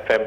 FM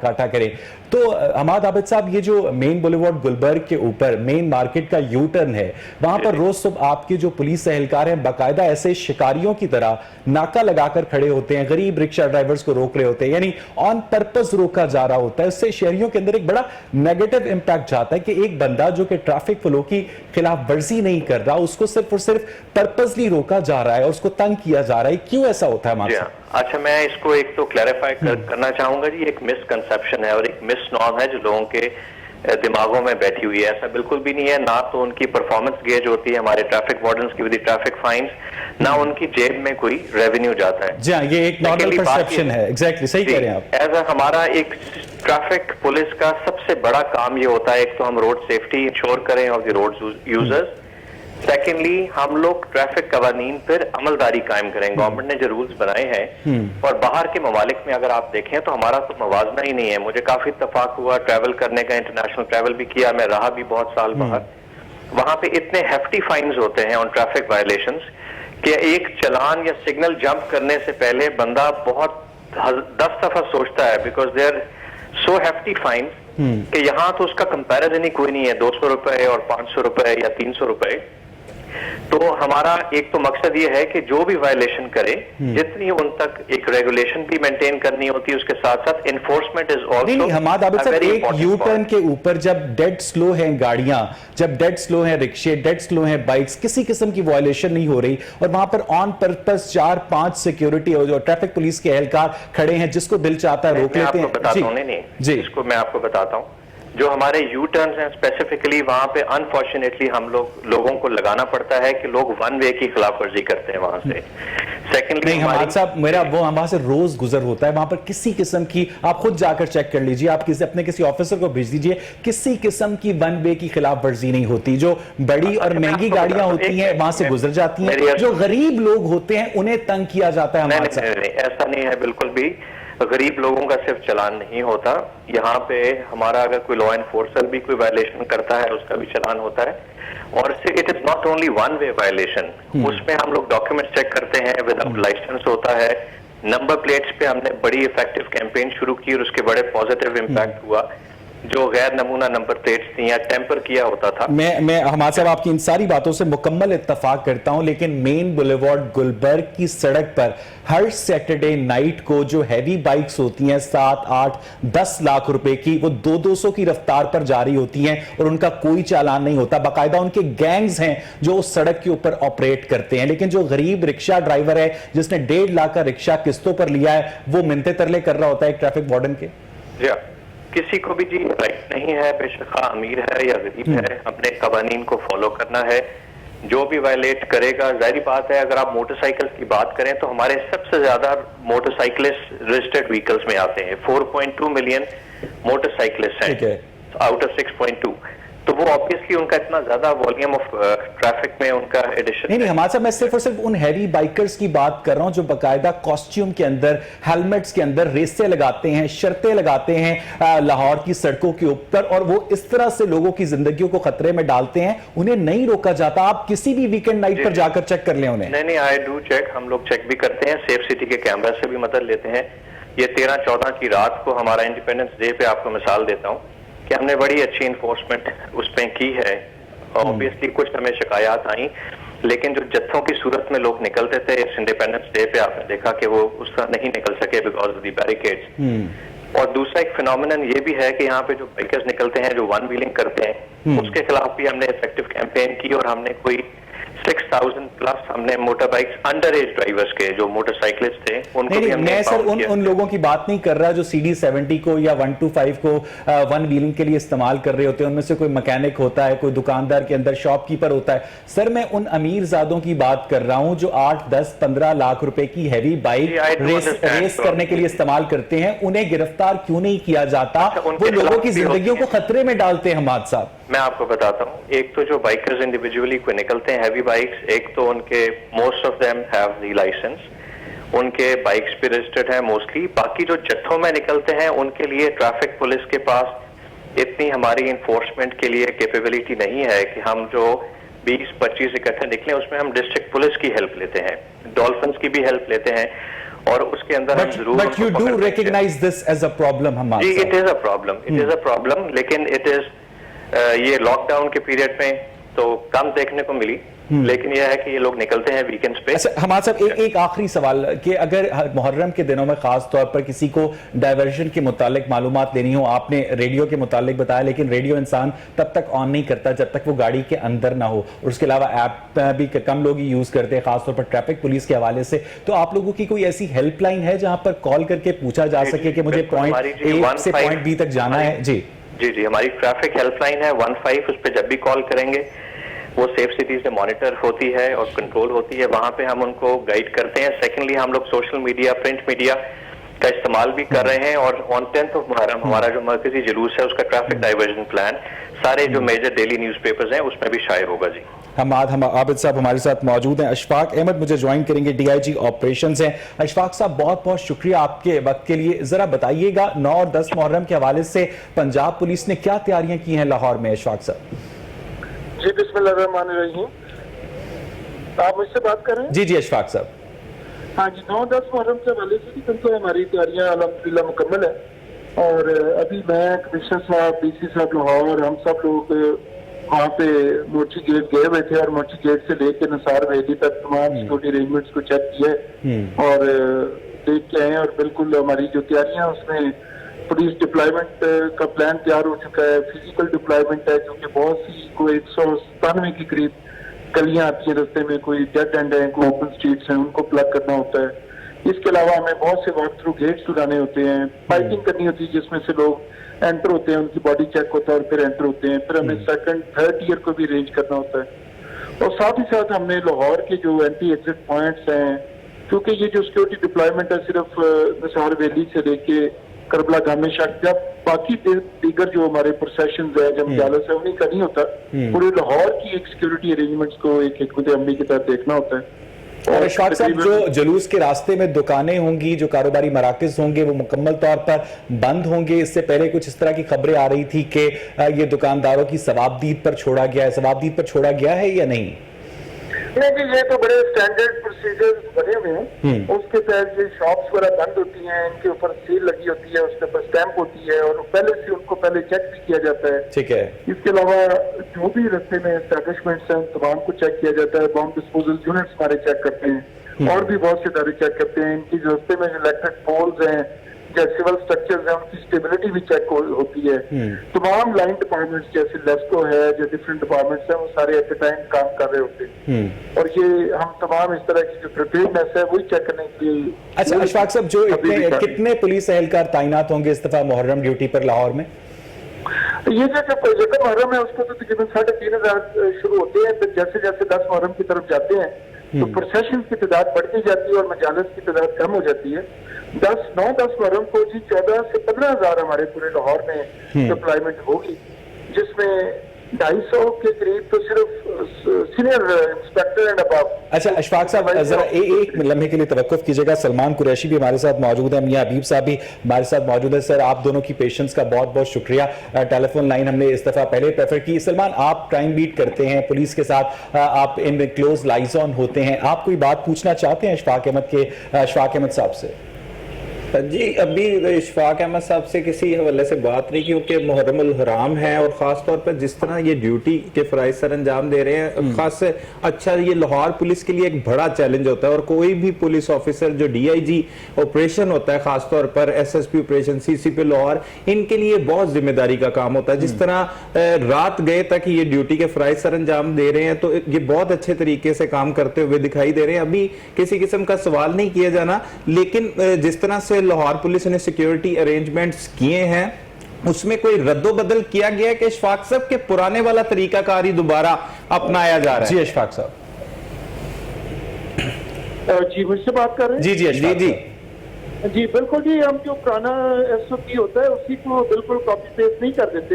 کاٹا کریں. تو حماد عابد صاحب, یہ جو مین بولیوارڈ گلبرگ کے اوپر مین مارکیٹ کا یو ٹرن ہے, وہاں پر روز صبح آپ کے جو پولیس اہلکار ہیں باقاعدہ ایسے شکاریوں کی طرح ناکا لگا کر کھڑے ہوتے ہیں, غریب رکشہ ڈرائیورز کو روک رہے ہوتے ہیں, یعنی آن پرپس روکا جا رہا ہوتا ہے. اس سے شہریوں کے اندر ایک بڑا نیگیٹو امپیکٹ جاتا ہے کہ ایک بندہ جو کہ ٹریفک فلو کی خلاف ورزی نہیں کر رہا, اس کو صرف اور صرف پرپسلی روکا جا رہا ہے اور اس کو تنگ کیا جا رہا ہے. کیوں ایسا ہوتا ہے ہمارے ساتھ؟ اچھا, میں اس کو ایک تو کلیریفائی کرنا چاہوں گا جی. ایک مس کنسپشن ہے اور ایک مس نارم ہے جو لوگوں کے دماغوں میں بیٹھی ہوئی ہے. ایسا بالکل بھی نہیں ہے. نہ تو ان کی پرفارمنس گیج ہوتی ہے ہمارے ٹریفک وارڈنز کی ود ٹریفک فائنز, نہ ان کی جیب میں کوئی ریونیو جاتا ہے. جی ہاں, یہ ایک نارمل پرسپشن ہے. ایگزیکٹلی صحیح کہہ رہے ہیں آپ. ایز اے ہمارا ایک ٹریفک پولیس کا سب سے بڑا کام یہ ہوتا ہے, ایک تو ہم روڈ سیفٹی انشور کریں of the road users. Secondly ہم لوگ ٹریفک قوانین پر عملداری قائم کریں. گورنمنٹ نے جو رولز بنائے ہیں, اور باہر کے ممالک میں اگر آپ دیکھیں تو ہمارا تو موازنہ ہی نہیں ہے. مجھے کافی اتفاق ہوا ٹریول کرنے کا, انٹرنیشنل ٹریول بھی کیا, میں رہا بھی بہت سال باہر. وہاں پہ اتنے ہیفٹی فائنز ہوتے ہیں آن ٹریفک وائلیشنز کہ ایک چلان یا سگنل جمپ کرنے سے پہلے بندہ بہت 10 دفعہ سوچتا ہے, because they are so hefty fines کہ یہاں تو اس کا کمپیریزن ہی کوئی نہیں ہے, 200 روپے اور 500 روپے یا 300 روپے. تو ہمارا ایک تو مقصد یہ ہے کہ جو بھی وائلیشن کرے, جتنی ان تک ایک ریگولیشن بھی مینٹین کرنی ہوتی ہے, اس کے ساتھ ساتھ انفورسمنٹ از آلسو. نہیں حماد عابد صاحب, ایک یو ٹرن کے اوپر جب ڈیڈ سلو ہیں گاڑیاں, جب ڈیڈ سلو ہیں رکشے, ڈیڈ سلو ہیں بائکس, کسی قسم کی وائلیشن نہیں ہو رہی, اور وہاں پر آن پرپس 4-5 سیکیورٹی اور جو ٹریفک پولیس کے اہلکار کھڑے ہیں, جس کو دل چاہتا ہے روک لیتے ہیں. جی, اس کو میں آپ کو بتاتا ہوں. جو ہمارے یو ٹرنز ہیں اسپیسیفکلی, وہاں پہ انفارچونیٹلی ہم لوگوں کو لگانا پڑتا ہے کہ لوگ ون وے کی خلاف ورزی کرتے ہیں وہاں سے. سیکنڈلی نہیں حماد صاحب, میرا وہ وہاں سے روز گزر ہوتا ہے, وہاں پر کسی قسم کی, آپ خود جا کر چیک کر لیجئے, آپ اپنے کسی آفیسر کو بھیج دیجئے, کسی قسم کی ون وے کی خلاف ورزی نہیں ہوتی. جو بڑی اور مہنگی گاڑیاں ہوتی ہیں وہاں سے گزر جاتی ہیں, جو غریب لوگ ہوتے ہیں انہیں تنگ کیا جاتا ہے. حماد صاحب ایسا نہیں ہے بالکل بھی. غریب لوگوں کا صرف چلان نہیں ہوتا یہاں پہ, ہمارا اگر کوئی لا انفورسر بھی کوئی وائلیشن کرتا ہے اس کا بھی چلان ہوتا ہے. اور it is not only one way violation, اس میں ہم لوگ ڈاکیومنٹ چیک کرتے ہیں, وداؤٹ لائسنس ہوتا ہے. نمبر پلیٹس پہ ہم نے بڑی افیکٹو کیمپین شروع کی اور اس کے بڑے پازیٹیو امپیکٹ ہوا. جو غیر نمونہ نمبر پلیٹس تھیں یا ٹیمپر کیا ہوتا تھا. میں حماد صاحب آپ کی ان ساری باتوں سے مکمل اتفاق کرتا ہوں, لیکن مین بولیوارڈ گلبرگ کی سڑک پر ہر سیٹرڈے نائٹ کو جو ہیوی بائکس ہوتی ہیں 7, 8, 10 لاکھ روپے کی, وہ 200 کی رفتار پر جاری ہوتی ہیں اور ان کا کوئی چالان نہیں ہوتا. باقاعدہ ان کے گینگز ہیں جو اس سڑک کے اوپر آپریٹ کرتے ہیں, لیکن جو غریب رکشہ ڈرائیور ہے جس نے 1.5 لاکھ کا رکشہ قسطوں پر لیا ہے, وہ منتے ترلے کر رہا ہوتا ہے ایک ٹریفک وارڈن کے. جی, کسی کو بھی جی رائٹ نہیں ہے, بے شک امیر ہے یا غریب ہے, اپنے قوانین کو فالو کرنا ہے. جو بھی وائلیٹ کرے گا, ظاہری بات ہے اگر آپ موٹر سائیکل کی بات کریں تو ہمارے سب سے زیادہ موٹر سائیکلسٹ رجسٹرڈ وہیکلز میں آتے ہیں. 4.2 ملین موٹر سائیکلسٹ ہیں آؤٹ آف 6.2. تو وہ obviously ان کا اتنا زیادہ والیوم آف ٹریفک میں ان کا ایڈیشن. نہیں حماد صاحب, میں صرف اور صرف ان ہیوی بائکرز کی بات کر رہا ہوں جو باقاعدہ کاسٹیوم کے اندر, ہیلمٹس کے اندر ریسیں لگاتے ہیں, شرطیں لگاتے ہیں لاہور کی سڑکوں کے اوپر, اور وہ اس طرح سے لوگوں کی زندگیوں کو خطرے میں ڈالتے ہیں, انہیں نہیں روکا جاتا. آپ کسی بھی ویکنڈ نائٹ پر جا کر چیک کر لیں انہیں. نہیں, آئی ڈو چیک, ہم لوگ چیک بھی کرتے ہیں, سیف سٹی کے کیمرہ سے بھی مدد لیتے ہیں. یہ 13-14 کی رات کو ہمارا انڈیپینڈنس ڈے پہ آپ کو مثال دیتا ہوں کہ ہم نے بڑی اچھی انفورسمنٹ اس پہ کی ہے. اوبیسلی کچھ ہمیں شکایات آئیں, لیکن جو جتھوں کی صورت میں لوگ نکلتے تھے اس انڈیپینڈنس ڈے پہ, آپ نے دیکھا کہ وہ اس طرح نہیں نکل سکے بیکاز آف دی بیریکیڈز. اور دوسرا ایک فینومینن یہ بھی ہے کہ یہاں پہ جو بائکرز نکلتے ہیں جو ون ویلنگ کرتے ہیں, اس کے خلاف بھی ہم نے افیکٹو کیمپین کی, اور ہم نے کوئی 6,000 پلس ہم نے motor bikes under age drivers کے جو موٹر سائیکلسٹ تھے ان کو بھی ہم نے. میں سر ان لوگوں کی بات نہیں کر رہا جو CD70 کو یا 125 کو ون ویلنگ کے لیے استعمال کر رہے ہوتے ہیں. ان میں سے کوئی مکینک ہوتا ہے, کوئی دکاندار کے اندر شاپ کیپر ہوتا ہے. سر میں ان امیر زادوں کی بات کر رہا ہوں جو 8, 10, 15 لاکھ روپے کی ہیوی بائک ریس کرنے کے لیے استعمال کرتے ہیں. انہیں گرفتار کیوں نہیں کیا جاتا؟ وہ لوگوں کی زندگیوں کو خطرے میں ڈالتے ہیں. حماد صاحب میں آپ کو بتاتا ہوں, ایک تو جو بائکرز انڈیویجولی کوئی نکلتے ہیں ہیوی بائکس, ایک تو ان کے most of them have the license, ان کے بائکس بھی رجسٹرڈ ہیں موسٹلی. باقی جو جتھوں میں نکلتے ہیں ان کے لیے ٹریفک پولیس کے پاس اتنی ہماری انفورسمنٹ کے لیے کیپیبلٹی نہیں ہے کہ ہم جو 20-25 اکٹھے نکلیں, اس میں ہم ڈسٹرکٹ پولیس کی ہیلپ لیتے ہیں, ڈولفنس کی بھی ہیلپ لیتے ہیں. اور اس کے اندر ہم ضرور But you do recognize this as a problem, Hammad جی صاحب. It is a problem, it is a problem, لیکن اٹ از یہ لاک ڈاؤن کے پیریڈ میں تو کم دیکھنے کو ملی، لیکن یہ ہے کہ یہ لوگ نکلتے ہیں ویکینڈز پہ. اچھا حماد صاحب ایک آخری سوال کہ اگر محرم کے دنوں میں خاص طور پر کسی کو ڈائیورژن کے متعلق معلومات لینی ہو، آپ نے ریڈیو کے متعلق بتایا، لیکن ریڈیو انسان تب تک آن نہیں کرتا جب تک وہ گاڑی کے اندر نہ ہو، اور اس کے علاوہ ایپ بھی کم لوگ ہی یوز کرتے ہیں خاص طور پر ٹریفک پولیس کے حوالے سے، تو آپ لوگوں کی کوئی ایسی ہیلپ لائن ہے جہاں پر کال کر کے پوچھا جا سکے کہ مجھے پوائنٹ اے سے پوائنٹ بی تک جانا ہے؟ جی جی ہماری ٹریفک ہیلپ لائن ہے 15، اس پہ جب بھی کال کریں گے وہ سیف سٹی سے مانیٹر ہوتی ہے اور کنٹرول ہوتی ہے، وہاں پہ ہم ان کو گائیڈ کرتے ہیں. سیکنڈلی ہم لوگ سوشل میڈیا، پرنٹ میڈیا کا استعمال بھی کر رہے ہیں، اور آن 10th آف محرم ہمارا جو مرکزی جلوس ہے اس کا ٹریفک ڈائیورژن پلان سارے جو میجر ڈیلی نیوز پیپرز ہیں اس میں بھی شائع ہوگا. جی حماد عابد صاحب ہمارے ساتھ موجود ہیں. اشفاق احمد مجھے جوائن کریں گے، ڈی آئی جی آپریشنز ہیں. اشفاق صاحب بہت بہت شکریہ آپ کے وقت کے لیے. ذرا بتائیے گا 9 اور 10 محرم کے حوالے سے پنجاب پولیس نے کیا تیاریاں کی ہیں لاہور میں؟ اشفاق صاحب جی بسم اللہ الرحمن الرحیم. آپ مجھ سے بات کر رہے ہیں؟ جی اشفاق صاحب. ہاں جی 9-10 محرم کے حوالے سے بھی تو ہماری تیاریاں الحمدللہ مکمل ہیں، اور ابھی میں کمشنر صاحب، ڈی سی صاحب لاہور، ہم سب لوگ وہاں پہ مورچی گیٹ گئے ہوئے تھے، اور مورچی گیٹ سے لے کے نثار ویلی تک تمام سیکورٹی ارینجمنٹس کو چیک کیا ہے اور دیکھ کے آئے، اور بالکل ہماری جو تیاریاں اس میں پولیس ڈپلائمنٹ کا پلان تیار ہو چکا ہے، فزیکل ڈپلائمنٹ ہے کیونکہ بہت سی کوئی 197 کے قریب گلیاں آتی ہیں رستے میں، کوئی ڈیڈ اینڈ ہیں، کوئی اوپن اسٹریٹس ہیں، ان کو پلگ کرنا ہوتا ہے. اس کے علاوہ ہمیں بہت سے واک تھرو گیٹس لگانے ہوتے ہیں، پائپنگ کرنی ہوتی ہے جس میں سے لوگ انٹر ہوتے ہیں، ان کی باڈی چیک ہوتا ہے اور پھر انٹر ہوتے ہیں. پھر ہمیں سیکنڈ تھرڈ ٹیئر کو بھی ارینج کرنا ہوتا ہے، اور ساتھ ہی ساتھ ہم نے لاہور کے جو اینٹی ایگزٹ پوائنٹس ہیں، کیونکہ یہ جو سیکورٹی ڈپلائمنٹ ہے صرف نثار ویلی سے لے کے کربلا گامے شک، جب باقی دیگر جو ہمارے پروسیشنز ہیں جب جالس ہے انہیں کا نہیں ہوتا، پورے لاہور کی ایک سیکورٹی ارینجمنٹس کو ایک حکمت عملی کے تحت دیکھنا ہوتا ہے. اور اشفاق صاحب جو جلوس کے راستے میں دکانیں ہوں گی، جو کاروباری مراکز ہوں گے، وہ مکمل طور پر بند ہوں گے. اس سے پہلے کچھ اس طرح کی خبریں آ رہی تھی کہ یہ دکانداروں کی ثوابدید پر چھوڑا گیا ہے، ثوابدید پر چھوڑا گیا ہے یا نہیں؟ نہیں جی یہ تو بڑے اسٹینڈرڈ پروسیجرز بنے ہوئے ہیں، اس کے تحت یہ شاپس وغیرہ بند ہوتی ہیں، ان کے اوپر سیل لگی ہوتی ہے، اس کے اوپر اسٹیمپ ہوتی ہے، اور پہلے سے ان کو پہلے چیک بھی کیا جاتا ہے. ٹھیک ہے. اس کے علاوہ جو بھی رستے میں اسٹیبلشمنٹس ہیں تمام کو چیک کیا جاتا ہے، بام ڈسپوزل یونٹس ہمارے چیک کرتے ہیں، اور بھی بہت سے ادارے چیک کرتے ہیں. ان کی جو رستے میں جو الیکٹرک پولز ہیں یا سول سٹرکچرز ہیں ان کی اسٹیبلٹی بھی چیک ہوتی ہے. تمام لائن ڈپارٹمنٹس جیسے لیسکو ہے، جو ڈفرینٹ ڈپارٹمنٹس ہیں، وہ سارے ایٹ اے ٹائم کام کر رہے ہوتے ہیں، اور یہ ہم تمام اس طرح کی جو پریپیئرنیس ہے وہی چیک کرنے کے لیے. اچھا اشفاق صاحب جو کتنے پولیس اہلکار تعینات ہوں گے اس دفعہ محرم ڈیوٹی پر لاہور میں؟ یہ جو محرم ہے اس کو تو تقریباً 3,500 شروع ہوتے ہیں، پھر جیسے جیسے 10 محرم کی طرف جاتے ہیں تو پروسیشن کی تعداد بڑھتی جاتی ہے اور مجالس کی تعداد کم ہو جاتی ہے. 9-10 محرم کو جی 14 سے 15,000 ہمارے پورے لاہور میں ڈپلائمنٹ ہوگی، جس میں 250 کے قریب تو صرف سینئر انسپیکٹر اینڈ اباو. اچھا اشفاق صاحب ذرا ایک لمحے کے لیے توقف کیجیے گا. سلمان قریشی بھی ہمارے ساتھ موجود ہیں، میاں حبیب صاحب بھی ہمارے ساتھ موجود ہیں. سر آپ دونوں کی پیشنس کا بہت بہت شکریہ. ٹیلی فون لائن ہم نے اس دفعہ پہلے پریفر کی. سلمان آپ ٹائم بیٹ کرتے ہیں پولیس کے ساتھ، آپ ان کلوز لائزون ہوتے ہیں، آپ کوئی بات پوچھنا چاہتے ہیں اشفاق احمد صاحب سے؟ جی ابھی اشفاق احمد صاحب سے کسی حوالے سے بات نہیں، کیونکہ محرم الحرام ہے اور خاص طور پر جس طرح یہ ڈیوٹی کے فرائض سر انجام دے رہے ہیں، خاص اچھا یہ لاہور پولیس کے لیے ایک بڑا چیلنج ہوتا ہے، اور کوئی بھی پولیس آفیسر جو ڈی آئی جی آپریشن ہوتا ہے، خاص طور پر ایس ایس پی آپریشن، سی سی پی لاہور، ان کے لیے بہت ذمہ داری کا کام ہوتا ہے. جس طرح رات گئے تک یہ ڈیوٹی کے فرائض سر انجام دے رہے ہیں تو یہ بہت اچھے طریقے سے کام کرتے ہوئے دکھائی دے رہے ہیں. ابھی کسی قسم کا سوال نہیں کیا جانا، لیکن جس طرح سے لاہور پولیس نے سیکیورٹی ارینجمنٹس کیے ہیں اس میں کوئی رد و بدل کیا گیا ہے کہ اشفاق صاحب کے پرانے والا طریقہ کاری دوبارہ اپنایا جا رہا ہے؟ جی اشفاق صاحب. جی مجھ سے بات کر رہے ہیں؟ جی جی بالکل جی، ہم جو پرانا ایس او پی ہوتا ہے اسی کو بالکل کاپی پیسٹ نہیں کر دیتے.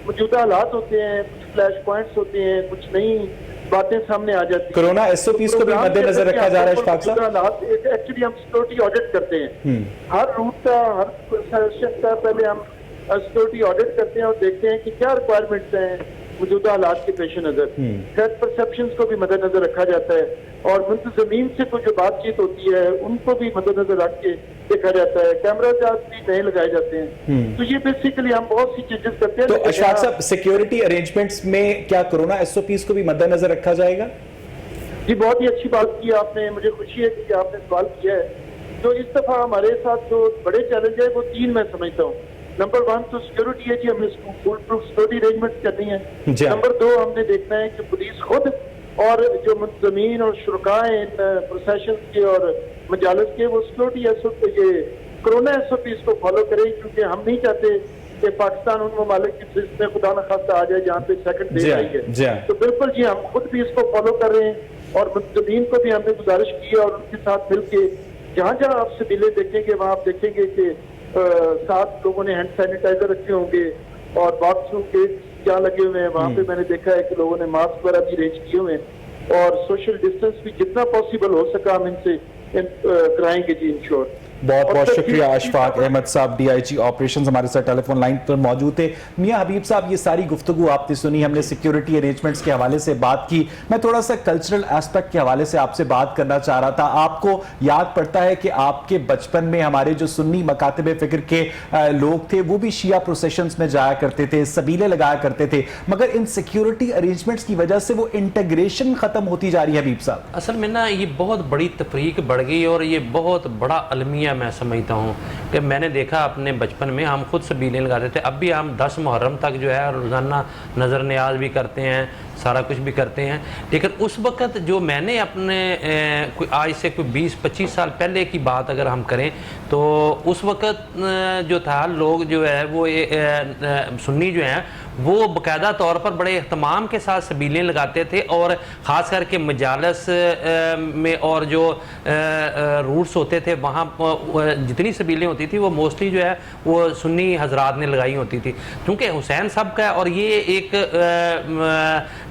موجودہ حالات ہوتے ہیں، کچھ فلیش پوائنٹس ہوتے ہیں، کچھ نئی باتیں سامنے آ جاتی ہیں. کرونا ایس او پیز کو بھی مد نظر رکھا جا رہا ہے اشفاق صاحب؟ ایکچولی ہم سیکورٹی آڈٹ کرتے ہیں ہر روٹ کا، ہر سیشن کا. پہلے ہم سیکورٹی آڈٹ کرتے ہیں اور دیکھتے ہیں کہ کیا ریکوائرمنٹس ہیں، موجودہ حالات کے پیش نظر تھریٹ پرسپشنز کو بھی مد نظر رکھا جاتا ہے اور منتظمین سے کوئی جو بات چیت ہوتی ہے ان کو بھی مد نظر رکھ کے دیکھا جاتا ہے. کیمرہ جات بھی نئے لگائے جاتے ہیں. تو یہ بیسیکلی ہم بہت سی چیزیں کرتے ہیں. تو اشفاق صاحب سیکیورٹی ارینجمنٹس میں کیا کورونا ایس او پیز کو بھی مد نظر رکھا جائے گا؟ جی بہت ہی اچھی بات کی آپ نے, مجھے خوشی ہے کہ آپ نے سوال کیا ہے. جو اس دفعہ ہمارے ساتھ جو بڑے چیلنج ہے وہ 3 میں سمجھتا ہوں. نمبر 1 تو سیکیورٹی ہے جی, ہمیں فول پروف سیکیورٹی ارینجمنٹ کرنی ہے. نمبر 2 ہم نے دیکھنا ہے کہ پولیس خود اور جو منتظمین اور شرکاء ہیں پروسیشن کے اور مجالس کے وہ سیکیورٹی یہ کرونا ایس او پیز کو فالو کریں, کیونکہ ہم نہیں چاہتے کہ پاکستان ان ممالک کی فہرست میں خدا نخواستہ آ جائے جہاں پہ سیکنڈ ویو آئی ہے. تو بالکل جی ہم خود بھی اس کو فالو کر رہے ہیں اور منتظمین کو بھی ہم نے گزارش کی ہے اور ان کے ساتھ مل کے جہاں جہاں آپ سبیلیں دیکھیں گے وہاں آپ دیکھیں گے کہ 7 لوگوں نے ہینڈ سینیٹائزر رکھے ہوں گے اور باکس روم کے جہاں لگے ہوئے ہیں وہاں پہ میں نے دیکھا ہے کہ لوگوں نے ماسک وغیرہ بھی ارینج کیے ہوئے ہیں اور سوشل ڈسٹینس بھی جتنا پاسبل ہو سکا ہم ان سے کرائیں گے جی انشور. بہت بہت شکریہ اشفاق احمد صاحب, ڈی آئی جی آپریشنز ہمارے ساتھ ٹیلی فون لائن پر موجود تھے. میاں حبیب صاحب یہ ساری گفتگو آپ نے سنی, ہم نے سیکیورٹی ارینجمنٹس کے حوالے سے بات کی. میں تھوڑا سا کلچرل ایسپیکٹ کے حوالے سے آپ سے بات کرنا چاہ رہا تھا. آپ کو یاد پڑتا ہے کہ آپ کے بچپن میں ہمارے جو سنی مکاتب فکر کے لوگ تھے وہ بھی شیعہ پروسیشنز میں جایا کرتے تھے, سبیلے لگایا کرتے تھے, مگر ان سیکیورٹی ارینجمنٹس کی وجہ سے وہ انٹیگریشن ختم ہوتی جا رہی ہے. حبیب صاحب اصل میں نا یہ بہت بڑی تفریق بڑھ گئی اور یہ بہت بڑا المیہ میں سمجھتا ہوں کہ میں نے دیکھا اپنے بچپن میں ہم خود سبیلیں لگاتے تھے. اب بھی ہم 10 محرم تک جو ہے روزانہ نظر نیاز بھی کرتے ہیں, سارا کچھ بھی کرتے ہیں. لیکن اس وقت جو میں نے اپنے آج سے کوئی 20-25 سال پہلے کی بات اگر ہم کریں تو اس وقت جو تھا لوگ جو ہے وہ سنی جو ہیں وہ باقاعدہ طور پر بڑے اہتمام کے ساتھ سبیلیں لگاتے تھے اور خاص کر کے مجالس میں اور جو روٹس ہوتے تھے وہاں جتنی سبیلیں ہوتی تھی وہ موسٹلی جو ہے وہ سنی حضرات نے لگائی ہوتی تھی. کیونکہ حسین صاحب کا اور یہ ایک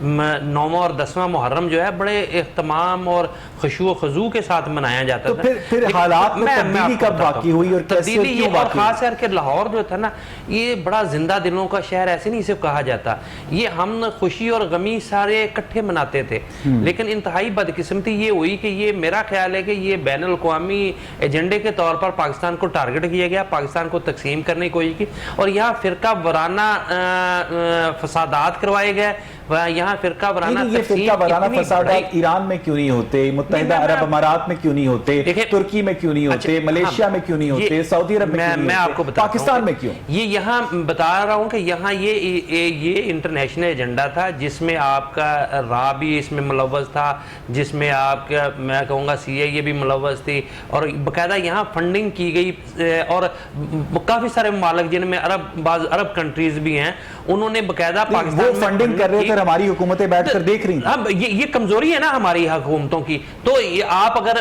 9واں اور 10واں محرم جو ہے بڑے اہتمام اور خشوع و خضوع کے ساتھ منایا جاتا تھا. پھر حالات میں تبدیلی کب واقع ہوئی اور کیسے کیوں واقع ہوئی؟ خاص کر کے لاہور جو تھا نا یہ بڑا زندہ دلوں کا شہر ایسے نہیں اسے کہا جاتا. یہ ہم خوشی اور غمی سارے اکٹھے مناتے تھے. لیکن انتہائی بدقسمتی یہ ہوئی کہ یہ میرا خیال ہے کہ یہ بین الاقوامی ایجنڈے کے طور پر پاکستان کو ٹارگٹ کیا گیا, پاکستان کو تقسیم کرنے کی کوشش کی اور یہاں فرقہ وارانہ فسادات کروائے گئے. یہاں فرقہ وارانہ فسادات ایران میں کیوں نہیں ہوتے, متحدہ عرب امارات میں کیوں نہیں ہوتے, ترکی میں کیوں نہیں ہوتے, ملیشیا میں کیوں نہیں ہوتے, سعودی عرب میں کیوں نہیں ہوتے, پاکستان میں کیوں؟ یہ یہاں بتا رہا ہوں کہ یہاں یہ انٹرنیشنل ایجنڈا تھا جس میں آپ کا را بھی اس میں ملوث تھا, جس میں آپ کا میں کہوں گا سی اے بھی ملوث تھی اور باقاعدہ یہاں فنڈنگ کی گئی اور کافی سارے ممالک جن میں بعض عرب کنٹریز بھی ہیں انہوں نے باقاعدہ پاکستان وہ فنڈنگ کر رہے تھے, ہماری حکومتیں بیٹھ کر دیکھ رہی ہیں. یہ کمزوری ہے نا ہماری حکومتوں کی. تو آپ اگر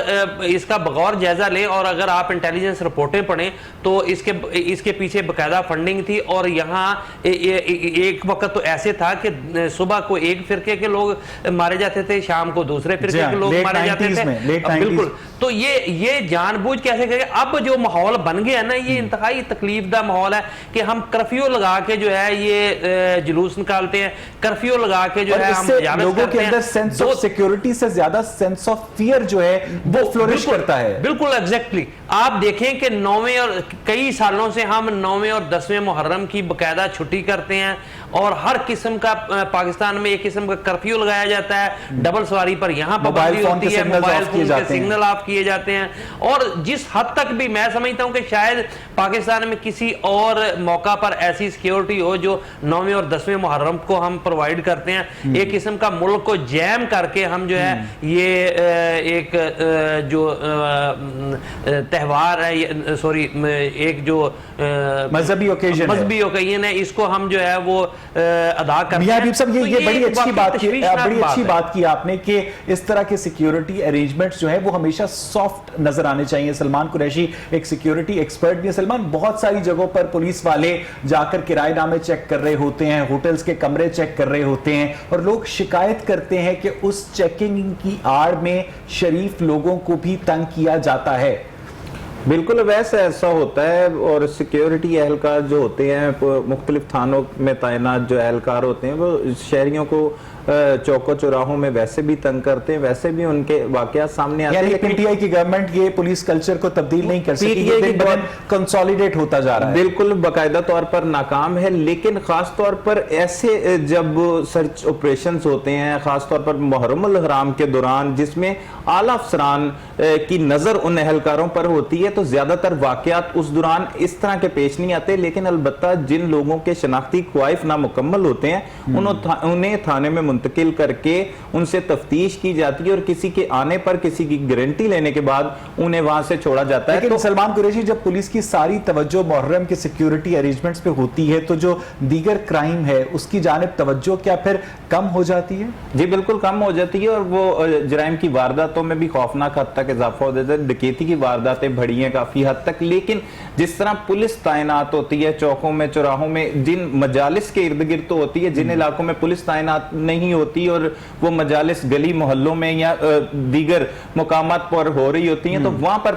اس کا بغور جائزہ لیں اور اگر آپ انٹیلیجنس رپورٹیں پڑھیں تو اس کے پیچھے باقاعدہ فنڈنگ تھی. اور یہاں ایک وقت تو ایسے تھا کہ صبح کو ایک فرقے کے لوگ مارے جاتے تھے, شام کو دوسرے فرقے کے لوگ مارے جاتے تھے. بالکل. تو یہ جان بوجھ کیسے کرے. اب جو ماحول بن گیا نا یہ انتہائی تکلیف دہ ماحول ہے کہ ہم کرفیو لگا کے جو ہے یہ جلوس نکالتے ہیں, کرفیو لگا کے جو ہے ہم لوگوں کے اندر سینس آف سیکیورٹی سے زیادہ سینس آف فیئر جو ہے وہ فلورش کرتا ہے. بالکل ایگزیکٹلی. آپ دیکھیں کہ 9ویں اور کئی سالوں سے ہم 9ویں اور 10ویں محرم کی باقاعدہ چھٹی کرتے ہیں اور ہر قسم کا پاکستان میں ایک قسم کا کرفیو لگایا جاتا ہے. ڈبل سواری پر یہاں پابندی ہوتی ہے, موبائل فون کے سگنل آف کیے جاتے ہیں. اور جس حد تک بھی میں سمجھتا ہوں کہ شاید پاکستان میں کسی اور موقع پر ایسی سیکیورٹی ہو جو 9ویں اور 10ویں محرم کو ہم پرووائڈ کرتے ہیں. ایک قسم کا ملک کو جیم کر کے ہم جو ہے یہ ایک جو تہوار ہے, سوری ایک جو مذہبی اوکیزن ہے اس کو ہم جو ہے وہ ادا کرتے ہیں. میاں حبیب صاحب یہ بڑی اچھی بات کی آپ نے کہ اس طرح کے سیکیورٹی ارینجمنٹس جو ہیں وہ ہمیشہ سافٹ نظر آنے چاہیے. سلمان قریشی ایک سیکیورٹی ایکسپرٹ بھی ہے. سلمان, بہت ساری جگہوں پر پولیس والے جا کر کرائے نامے چیک کر رہے ہوتے ہیں, ہوٹلز کے کمرے چیک کر رہے ہوتے ہیں اور لوگ شکایت کرتے ہیں کہ اس چیکنگ کی آڑ میں شریف لوگوں کو بھی تنگ کیا جاتا ہے. بالکل ویسے ایسا ہوتا ہے، اور سیکیورٹی اہلکار جو ہوتے ہیں مختلف تھانوں میں تعینات جو اہلکار ہوتے ہیں وہ شہریوں کو چوکوں چوراہوں میں ویسے بھی تنگ کرتے ہیں، ویسے بھی ان کے واقعات سامنے آتے ہیں، یعنی لیکن پی ٹی آئی کی گورنمنٹ یہ پولیس کلچر کو تبدیل نہیں کر سکتی، PTI کی کنسولیڈیٹ ہوتا جا رہا ہے، بالکل باقاعدہ طور پر ناکام ہے۔ لیکن خاص طور پر ایسے جب سرچ آپریشنز ہوتے ہیں، خاص طور پر محرم الحرام کے دوران جس میں اعلیٰ افسران کی نظر ان اہلکاروں پر ہوتی ہے، تو زیادہ تر واقعات اس دوران اس طرح کے پیش نہیں آتے، لیکن البتہ جن لوگوں کے شناختی کوائف نامکمل ہوتے ہیں انہیں تھانے میں منتقل کر کے ان سے تفتیش کی جاتی ہے، اور کسی کے آنے پر کسی کی گارنٹی لینے کے بعد انہیں وہاں سے چھوڑا جاتا ہے۔ لیکن سلمان قریشی، جب پولیس کی ساری توجہ محرم کے سیکیورٹی ارینجمنٹس پہ ہوتی ہے تو جو دیگر کرائم ہے اس کی جانب توجہ کیا پھر کم ہو جاتی ہے؟ جی بالکل کم ہو جاتی ہے، اور وہ جرائم کی وارداتوں میں بھی خوفناک حد تک اضافہ ہو جاتا ہے، ڈکیتی کی وارداتیں بڑھی ہیں کافی حد تک۔ لیکن جس طرح پولیس تعینات ہوتی ہے چوکوں میں چوراہوں میں، جن مجالس کے ارد گرد تو ہوتی ہے، جن علاقوں میں پولیس تعینات نہیں ہوتی اور وہ مجالس گلی محلوں میں یا دیگر مقامات پر ہو رہی ہوتی ہیں، تو وہاں پر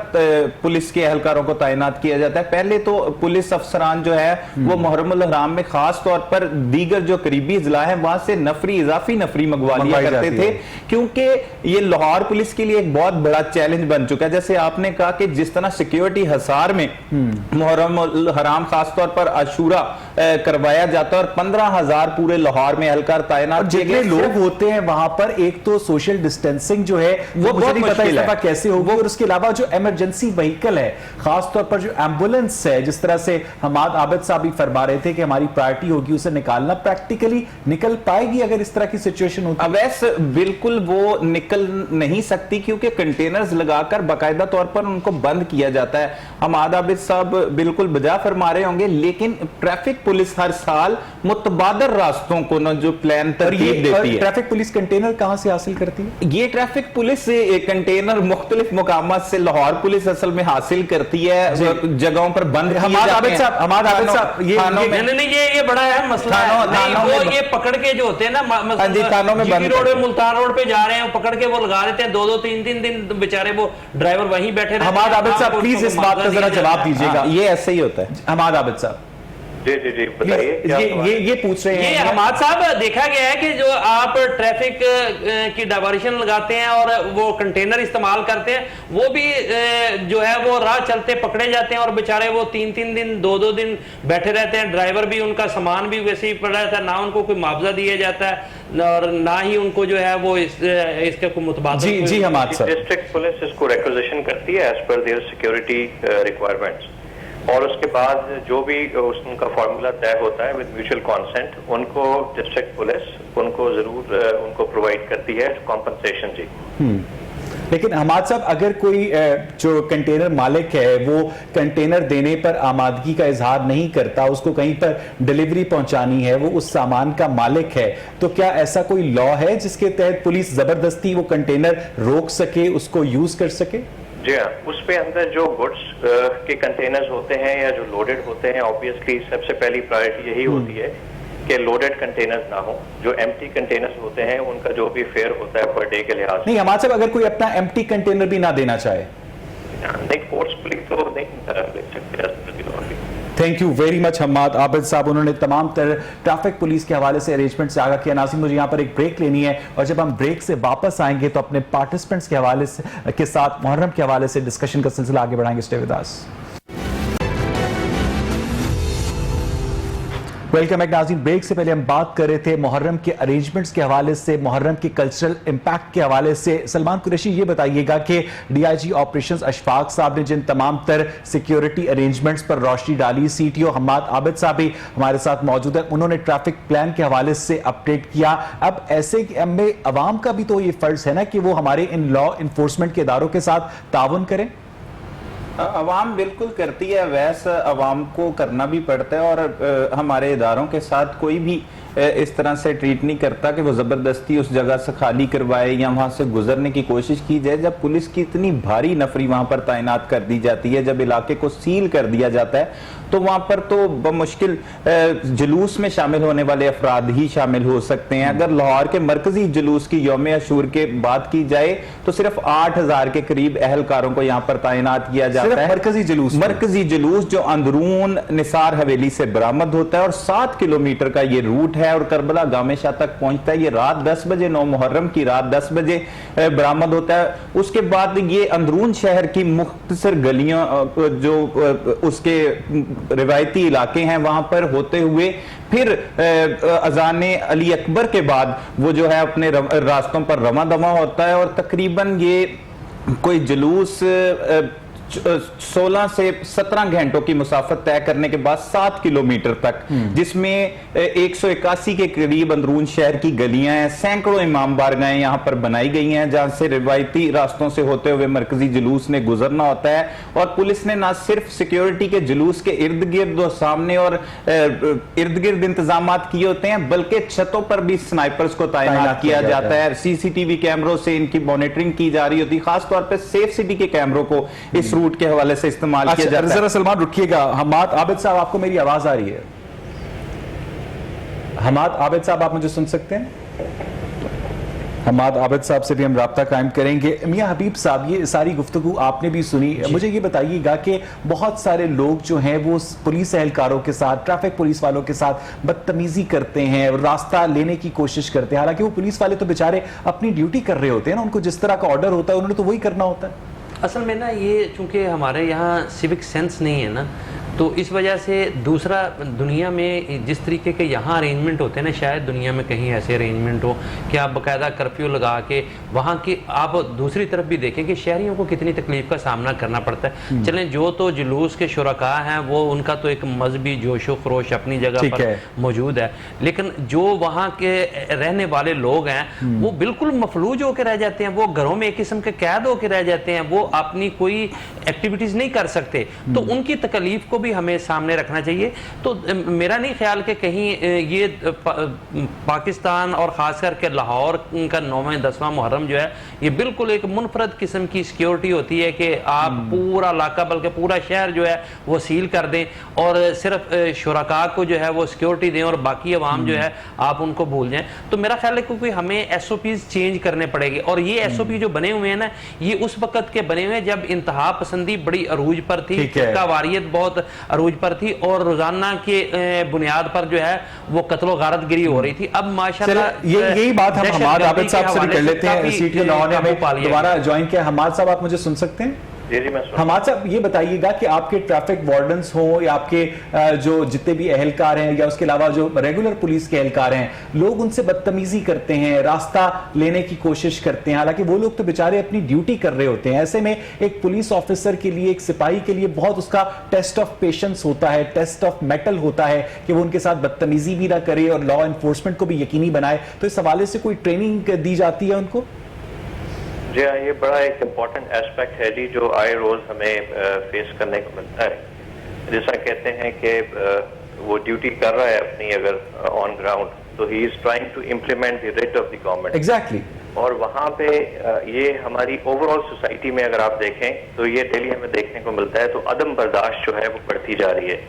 پولیس کے اہلکاروں کو تعینات کیا جاتا ہے۔ پہلے تو پولیس افسران جو ہے وہ محرم الحرام میں خاص طور پر دیگر جو قریبی اضلاع ہیں وہاں سے اضافی نفری منگوا لیا کرتے تھے، کیونکہ یہ لاہور پولیس کے لیے ایک بہت بڑا چیلنج بن چکا ہے۔ جیسے آپ نے کہا کہ جس طرح سیکیورٹی حصار میں محرم الحرام خاص طور پر عاشورہ کروایا جاتا ہے، اور 15,000 پورے لاہور میں اہلکار تعینات جتنے لوگ ہوتے ہیں وہاں پر، ایک تو سوشل ڈسٹینسنگ جو ہے وہ بہت مشکل ہے کیسے ہوگی، اور اس کے علاوہ جو ایمرجنسی وہیکل ہے، خاص طور پر جو ایمبولنس ہے، جس طرح سے حماد عابد صاحب بھی فرما رہے تھے کہ ہماری پرائرٹی ہوگی اسے نکالنا، پریکٹیکلی نکل پائے گی اگر اس طرح کی سچویشن ہوتی ہے؟ اویس بالکل وہ نکل نہیں سکتی، کیونکہ کنٹینرز لگا کر باقاعدہ طور پر ان کو بند کیا جاتا ہے۔ حماد عابد صاحب بالکل بجا فرما رہے ہوں گے، لیکن ٹریفک پولیس ہر سال متبادر راستوں کو جو پلان ترتیب دیتی ہے۔ ٹریفک پولیس کنٹینر کہاں سے حاصل کرتی ہے؟ یہ ٹریفک پولیس کنٹینر مختلف مقامات سے لاہور پولیس اصل میں حاصل کرتی ہے، جگہوں پر بند کیے جاتے ہیں۔ حماد عابد صاحب یہ بڑا اہم مسئلہ ہے، یہ پکڑ کے جو ہوتے ہیں نا، روڈ پہ ملتان روڈ پہ جا رہے ہیں، پکڑ کے وہ لگا دیتے ہیں 2-2 3-3 دن بیچارے وہ ڈرائیور وہیں بیٹھے رہتے ہیں۔ حماد عابد صاحب پلیز اس بات کا ذرا جواب دیجیے گا، یہ ایسے ہی ہوتا ہے۔ حماد عابد صاحب جی بتائیے، یہ پوچھ رہے ہیں۔ یہ حماد صاحب دیکھا گیا ہے کہ جو آپ ٹریفک کی ڈائیورشن لگاتے ہیں اور وہ کنٹینر استعمال کرتے ہیں، وہ بھی جو ہے وہ راہ چلتے پکڑے جاتے ہیں، اور بیچارے وہ 3-3 دن 2-2 دن بیٹھے رہتے ہیں، ڈرائیور بھی ان کا سامان بھی ویسے ہی پڑا رہتا ہے، نہ ان کو کوئی معاوضہ دیا جاتا ہے اور نہ ہی ان کو جو ہے وہ اس کے کوئی متبادل۔ جی حماد صاحب، ڈسٹرکٹ پولیس اس کو ریکوزیشن کرتی ہے as per their security requirements, اور اس کے بعد جو بھی ان کا فارمولا طے ہوتا ہے ود میوچل کانسینٹ، ان کو ڈسٹرکٹ پولیس ان کو ضرور ان کو پرووائڈ کرتی ہے کمپنسیشن۔ جی لیکن حماد صاحب اگر کوئی جو کنٹینر مالک ہے وہ کنٹینر دینے پر آمادگی کا اظہار نہیں کرتا، اس کو کہیں پر ڈیلیوری پہنچانی ہے، وہ اس سامان کا مالک ہے، تو کیا ایسا کوئی لا ہے جس کے تحت پولیس زبردستی وہ کنٹینر روک سکے، اس کو یوز کر سکے؟ جی ہاں، اس پہ اندر جو گڈس کے کنٹینرز ہوتے ہیں یا جو لوڈڈ ہوتے ہیں، آبویسلی سب سے پہلی پرائرٹی یہی ہوتی ہے کہ لوڈڈ کنٹینرز نہ ہوں۔ جو ایمٹی کنٹینرز ہوتے ہیں ان کا جو بھی فیئر ہوتا ہے پر ڈے کے لحاظ سے، نہیں حماد صاحب، اگر کوئی اپنا ایمٹی کنٹینر بھی نہ دینا چاہے؟ نہیں، فورسفلی تو نہیں لے سکتے۔ Thank you very much Hammad Abid sahab, انہوں نے تمام تر ٹریفک پولیس کے حوالے سے ارینجمنٹ سے آگاہ کیا۔ ناظرین، مجھے یہاں پر ایک بریک لینی ہے، اور جب ہم بریک سے واپس آئیں گے تو اپنے پارٹیسپنٹس کے حوالے کے ساتھ محرم کے حوالے سے ڈسکشن کا سلسلہ آگے بڑھائیں گے۔ Stay with us. Welcome back ناظرین، بریک سے پہلے ہم بات کر رہے تھے محرم کے ارینجمنٹس کے حوالے سے، محرم کے کلچرل امپیکٹ کے حوالے سے۔ سلمان قریشی، یہ بتائیے گا کہ D I G operations Ashfaq صاحب نے جن تمام تر سیکیورٹی ارینجمنٹس پر روشنی ڈالی، C T O Hammad Abid صاحب بھی ہمارے ساتھ موجود ہیں، انہوں نے ٹریفک پلان کے حوالے سے اپڈیٹ کیا۔ اب ایسے میں عوام کا بھی تو یہ فرض ہے نا کہ وہ ہمارے ان لا انفورسمنٹ کے اداروں کے ساتھ تعاون کریں۔ عوام بالکل کرتی ہے، ویسے عوام کو کرنا بھی پڑتا ہے، اور ہمارے اداروں کے ساتھ کوئی بھی اس طرح سے ٹریٹ نہیں کرتا کہ وہ زبردستی اس جگہ سے خالی کروائے یا وہاں سے گزرنے کی کوشش کی جائے. جب پولیس کی اتنی بھاری نفری وہاں پر تعینات کر دی جاتی ہے, جب علاقے کو سیل کر دیا جاتا ہے, تو وہاں پر تو بمشکل جلوس میں شامل ہونے والے افراد ہی شامل ہو سکتے ہیں. اگر لاہور کے مرکزی جلوس کی یوم عاشور کے بات کی جائے تو صرف 8,000 کے قریب اہلکاروں کو یہاں پر تعینات کیا جاتا ہے. مرکزی جلوس جو اندرون نثار حویلی سے برآمد ہوتا ہے اور 7 کلومیٹر کا یہ روٹ ہے اور کربلا گامے شاہ تک پہنچتا ہے. یہ رات 10 بجے 9 محرم کی رات 10 بجے برآمد ہوتا ہے. اس کے بعد یہ اندرون شہر کی مختصر گلیاں جو اس کے روایتی علاقے ہیں وہاں پر ہوتے ہوئے پھر اذان علی اکبر کے بعد وہ جو ہے اپنے راستوں پر رواں دواں ہوتا ہے. اور تقریباً یہ کوئی جلوس 16 سے 17 گھنٹوں کی مسافت طے کرنے کے بعد 7 کلومیٹر تک, جس میں 181 کے قریب اندرون شہر کی گلیاں ہیں, سینکڑوں امام بارگاہیں یہاں پر بنائی گئی ہیں جہاں سے روایتی راستوں سے ہوتے ہوئے مرکزی جلوس نے گزرنا ہوتا ہے. اور پولیس نے نہ صرف سیکیورٹی کے جلوس کے ارد گرد اور سامنے اور ارد گرد انتظامات کیے ہوتے ہیں, بلکہ چھتوں پر بھی سنائپرز کو تعینات کیا جاتا ہے. سی سی ٹی وی کیمروں سے ان کی مانیٹرنگ کی جا رہی ہوتی ہے, خاص طور پہ سیف سٹی کے کیمروں کو اس روٹ کے حوالے سے استعمال کیا جاتا ہے. ذرا سلمان رکھیے گا. حماد عابد صاحب, آپ کو میری آواز آ رہی ہے؟ حماد عابد صاحب, آپ مجھے سن سکتے ہیں؟ حماد عابد صاحب سے بھی ہم رابطہ قائم کریں گے. میاں حبیب صاحب, یہ ساری گفتگو آپ نے بھی سنی, مجھے یہ بتائیے گا کہ بہت سارے لوگ جو ہیں وہ پولیس اہلکاروں کے ساتھ, ٹریفک پولیس والوں کے ساتھ بدتمیزی کرتے ہیں, راستہ لینے کی کوشش کرتے ہیں, حالانکہ وہ پولیس والے تو بیچارے اپنی ڈیوٹی کر رہے ہوتے ہیں نا, ان کو جس طرح کا آرڈر ہوتا ہے انہوں نے تو وہی کرنا ہوتا ہے. اصل میں نا یہ چونکہ ہمارے یہاں سیوک سینس نہیں ہے نا, تو اس وجہ سے دوسرا دنیا میں جس طریقے کے یہاں ارینجمنٹ ہوتے ہیں نا, شاید دنیا میں کہیں ایسے ارینجمنٹ ہو کہ آپ باقاعدہ کرفیو لگا کے وہاں کی, آپ دوسری طرف بھی دیکھیں کہ شہریوں کو کتنی تکلیف کا سامنا کرنا پڑتا ہے. چلیں جو تو جلوس کے شرکاء ہیں وہ ان کا تو ایک مذہبی جوش و خروش اپنی جگہ پر موجود ہے, لیکن جو وہاں کے رہنے والے لوگ ہیں وہ بالکل مفلوج ہو کے رہ جاتے ہیں, وہ گھروں میں ایک قسم کے قید ہو کے رہ جاتے ہیں, وہ اپنی کوئی ایکٹیویٹیز نہیں کر سکتے. تو ان کی تکلیف کو بھی ہمیں سامنے رکھنا چاہیے. تو میرا نہیں خیال کہ کہیں یہ پاکستان اور خاص کر کے لاہور کا 9واں 10واں محرم جو ہے یہ بالکل ایک منفرد قسم کی سیکیورٹی ہوتی ہے کہ آپ پورا علاقہ بلکہ پورا شہر جو ہے وہ سیل کر دیں اور صرف شرکاء کو جو ہے وہ سیکیورٹی دیں اور باقی عوام جو ہے آپ ان کو بھول جائیں. تو میرا خیال ہے کہ ہمیں ایس او پیز چینج کرنے پڑے گی, اور یہ ایس او پی جو بنے ہوئے ہیں نا یہ اس وقت کے بنے ہوئے ہیں جب انتہا پسندی بڑی عروج پر تھی, فرقہ واریت بہت عروج پر تھی اور روزانہ کے بنیاد پر جو ہے وہ قتل و غارت گری ہو رہی تھی. اب ماشاءاللہ یہی بات ہم حماد عابد صاحب سے بھی کر لیتے ہیں. سی ٹی لاہور نے ہمیں دوبارہ جوائن کیا. حماد صاحب, آپ مجھے سن سکتے ہیں؟ حماد صاحب, یہ بتائیے گا کہ آپ کے ٹریفک وارڈنز ہوں یا آپ کے جو جتنے بھی اہلکار ہیں یا اس کے علاوہ جو ریگولر پولیس کے اہلکار ہیں, لوگ ان سے بدتمیزی کرتے ہیں, راستہ لینے کی کوشش کرتے ہیں, حالانکہ وہ لوگ تو بیچارے اپنی ڈیوٹی کر رہے ہوتے ہیں. ایسے میں ایک پولیس آفیسر کے لیے, ایک سپاہی کے لیے بہت اس کا ٹیسٹ آف پیشنس ہوتا ہے, ٹیسٹ آف میٹل ہوتا ہے کہ وہ ان کے ساتھ بدتمیزی بھی نہ کرے اور لا انفورسمنٹ کو بھی یقینی بنائے. تو اس حوالے سے کوئی ٹریننگ دی جاتی ہے ان کو؟ جی ہاں, یہ بڑا ایک امپورٹنٹ ایسپیکٹ ہے جی جو آئے روز ہمیں فیس کرنے کو ملتا ہے. جیسا کہتے ہیں کہ وہ ڈیوٹی کر رہا ہے اپنی اگر آن گراؤنڈ, تو he is trying to implement the rate of the government. Exactly. اور وہاں پہ یہ ہماری اوور آل سوسائٹی میں اگر آپ دیکھیں تو یہ ڈیلی ہمیں دیکھنے کو ملتا ہے. تو عدم برداشت جو ہے وہ بڑھتی جا رہی ہے.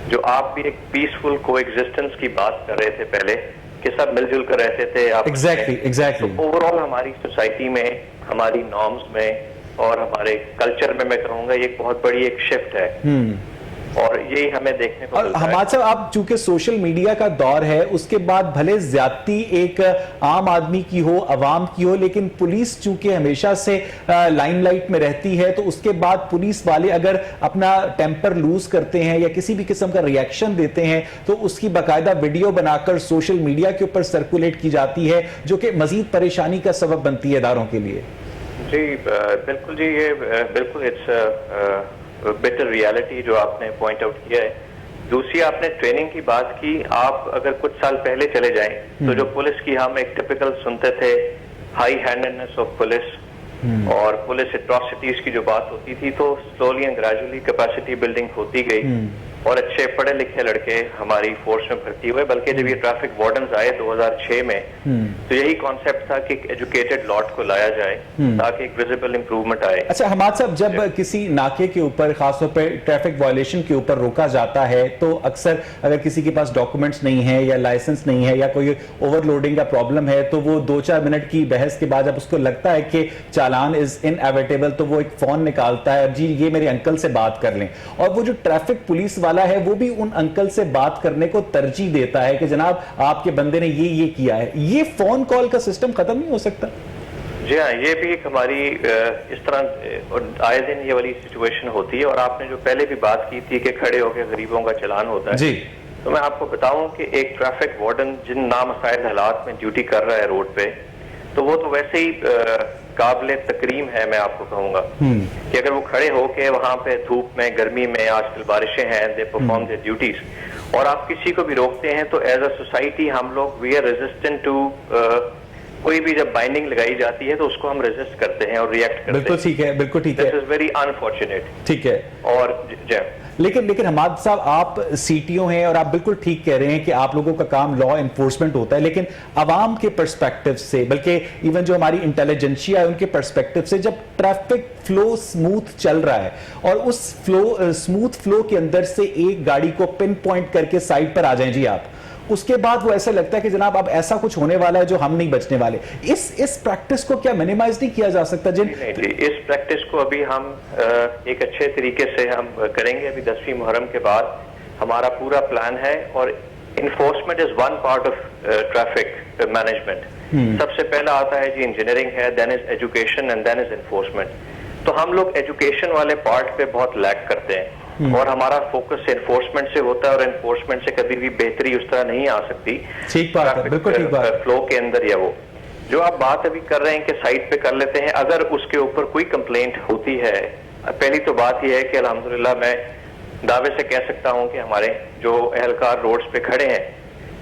جو آپ بھی ایک پیسفل کو ایگزسٹنس کی بات کر رہے تھے پہلے کہ سب مل جل کر رہتے تھے, آپ ایگزیکٹلی اوور آل ہماری سوسائٹی میں, ہماری نارمز میں اور ہمارے کلچر میں کہوں گا یہ ایک بہت بڑی ایک شفٹ ہے. اور یہی ہمیں دیکھنے کو ملتا ہے. حماد صاحب, آپ چونکہ سوشل میڈیا کا دور ہے, اس کے بعد بھلے زیادتی ایک عام آدمی کی ہو, عوام کی ہو, لیکن پولیس چونکہ ہمیشہ سے لائن لائٹ میں رہتی ہے, تو اس کے بعد پولیس والے اگر اپنا ٹیمپر لوز کرتے ہیں یا کسی بھی قسم کا ریاکشن دیتے ہیں تو اس کی باقاعدہ ویڈیو بنا کر سوشل میڈیا کے اوپر سرکولیٹ کی جاتی ہے, جو کہ مزید پریشانی کا سبب بنتی ہے اداروں کے لیے. جی بالکل جی, یہ بالکل اٹس بیٹر ریالٹی جو آپ نے پوائنٹ آؤٹ کیا ہے. دوسری آپ نے ٹریننگ کی بات کی. آپ اگر کچھ سال پہلے چلے جائیں تو جو پولیس کی ہم ایک ٹپیکل سنتے تھے ہائی ہینڈڈنس آف پولیس اور پولیس اٹراسٹیز کی جو بات ہوتی تھی, تو slowly and gradually capacity building ہوتی گئی. اور اچھے پڑھے لکھے لڑکے ہماری فورس میں بھرتی ہوئے، بلکہ جب یہ ٹریفک وارڈنز آئے 2006 میں تو یہی کانسیپٹ تھا کہ ایک ایجوکیٹڈ لاٹ کو لایا جائے تاکہ ایک ویزیبل امپروومنٹ آئے۔ اچھا حماد صاحب، جب کسی ناکے کے اوپر خاص طور پہ ٹریفک وائلیشن کے اوپر روکا جاتا ہے تو اکثر اگر کسی کے پاس ڈاکومنٹس نہیں ہے یا لائسنس نہیں ہے یا کوئی اوور لوڈنگ کا پرابلم ہے تو وہ 2-4 منٹ کی بحث کے بعد جب اس کو لگتا ہے کہ چالان از انیویٹیبل تو وہ ایک فون نکالتا ہے، جی یہ میرے انکل سے بات کر لیں، اور وہ جو ٹریفک پولیس والا ہے وہ بھی ان انکل سے بات کرنے کو ترجیح دیتا ہے کہ جناب آپ کے بندے نے یہ کیا ہے۔ یہ فون کال کا سسٹم ختم نہیں ہو سکتا؟ جی ہاں، یہ بھی ایک ہماری اس طرح آئے دن یہ والی سچویشن ہوتی ہے، اور آپ نے جو پہلے بھی بات کی تھی کہ کھڑے ہو کے غریبوں کا چلان ہوتا ہے، جی تو میں آپ کو بتاؤں کہ ایک ٹریفک وارڈن جن نامساعد حالات میں ڈیوٹی کر رہا ہے روڈ پہ، تو وہ تو ویسے ہی قابل تکریم ہے، میں آپ کو کہوں گا کہ اگر وہ کھڑے ہو کے وہاں پہ دھوپ میں گرمی میں، آج کل بارشیں ہیں، دے پرفارم دیئر ڈیوٹیز، اور آپ کسی کو بھی روکتے ہیں تو ایز اے سوسائٹی ہم لوگ وی آر ریزسٹنٹ ٹو، کوئی بھی جب بائنڈنگ لگائی جاتی ہے تو اس کو ہم ریزسٹ کرتے ہیں اور ریئیکٹ کرتے ہیں۔ بالکل ٹھیک ہے، بالکل ٹھیک ہے، دس از ویری انفارچونیٹ۔ ٹھیک ہے، اور لیکن حماد صاحب آپ سی ٹی او ہیں اور آپ بالکل ٹھیک کہہ رہے ہیں کہ آپ لوگوں کا کام لا انفورسمنٹ ہوتا ہے، لیکن عوام کے پرسپیکٹو سے، بلکہ ایون جو ہماری انٹیلیجنشیا ہے ان کے پرسپیکٹو سے، جب ٹریفک فلو سموتھ چل رہا ہے اور اس سموتھ فلو کے اندر سے ایک گاڑی کو پن پوائنٹ کر کے سائڈ پر آ جائیں جی آپ، اس کے بعد وہ ایسا لگتا ہے کہ جناب اب ایسا کچھ ہونے والا ہے جو ہم نہیں بچنے والے، اس پریکٹس کو کیا منیمائز نہیں کیا جا سکتا؟ نہیں جی، اس پریکٹس کو ابھی ہم ایک اچھے طریقے سے ہم کریں گے۔ ابھی 10ویں محرم کے بعد ہمارا پورا پلان ہے، اور enforcement is one part of traffic management. سب سے پہلا آتا ہے جی انجینئرنگ ہے، then is education and then is enforcement. تو ہم لوگ ایجوکیشن والے پارٹ پہ بہت لیک کرتے ہیں، اور ہمارا فوکس انفورسمنٹ سے ہوتا ہے، اور انفورسمنٹ سے کبھی بھی بہتری اس طرح نہیں آ سکتی فلو کے اندر۔ یا وہ جو آپ بات ابھی کر رہے ہیں کہ سائٹ پہ کر لیتے ہیں، اگر اس کے اوپر کوئی کمپلینٹ ہوتی ہے، پہلی تو بات یہ ہے کہ الحمدللہ میں دعوے سے کہہ سکتا ہوں کہ ہمارے جو اہلکار روڈز پہ کھڑے ہیں